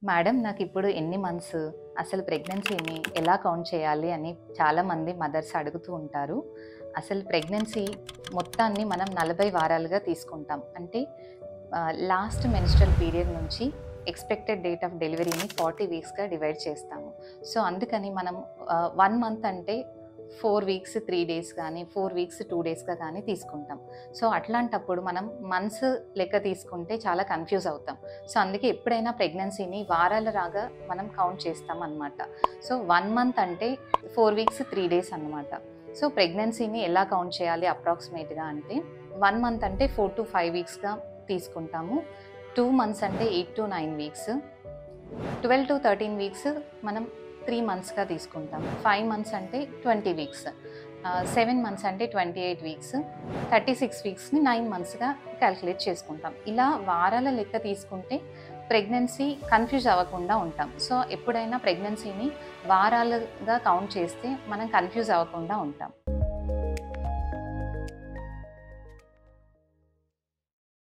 Madam నాకిప్పుడు ఎన్ని months, అసలు ప్రెగ్నెన్సీని ఎలా కౌంట్ చేయాలి అని చాలామంది మదర్స్ అడుగుతూ ఉంటారు. అసలు ప్రెగ్నెన్సీ మొత్తాన్ని మనం 40 వారాలుగా తీసుకుంటాం. అంటే లాస్ట్ మెన్స్ట్రల్ పీరియడ్ నుంచి ఎక్స్‌పెక్టెడ్ డేట్ ఆఫ్ డెలివరీని 40 వీక్స్‌గా డివైడ్ చేస్తాము. సో, అందుకని మనం 1 మంత్ అంటే 4 వీక్స్ 3 డేస్ కానీ, 4 వీక్స్ 2 డేస్‌గా కానీ తీసుకుంటాం. సో, అట్లాంటప్పుడు మనం మంత్స్ లెక్క తీసుకుంటే చాలా కన్‌ఫ్యూజ్ అవుతాం. సో, అందుకే ఎప్పుడైనా ప్రెగ్నెన్సీని వారాల రాగా మనం కౌంట్ చేస్తామనమాట. సో, 1 మంత్ అంటే 4 వీక్స్ 3 డేస్ అనమాట. సో, ప్రెగ్నెన్సీని ఎలా కౌంట్ చేయాలి అప్రాక్సిమేట్‌గా అంటే 1 మంత్ అంటే 4-5 వీక్స్‌గా తీసుకుంటాము. 2 మంత్స్ అంటే 8-9 వీక్స్, 12-13 వీక్స్ మనం 3 మంత్స్‌గా తీసుకుంటాం. 5 మంత్స్ అంటే 20 వీక్స్, 7 మంత్స్ అంటే 28 వీక్స్, 36 వీక్స్‌ని 9 మంత్స్‌గా క్యాలిక్యులేట్ చేసుకుంటాం. ఇలా వారాల లెక్క తీసుకుంటే ప్రెగ్నెన్సీ కన్‌ఫ్యూజ్ అవ్వకుండా ఉంటాం. సో, ఎప్పుడైనా ప్రెగ్నెన్సీని వారాలుగా కౌంట్ చేస్తే మనం కన్‌ఫ్యూజ్ అవ్వకుండా ఉంటాం.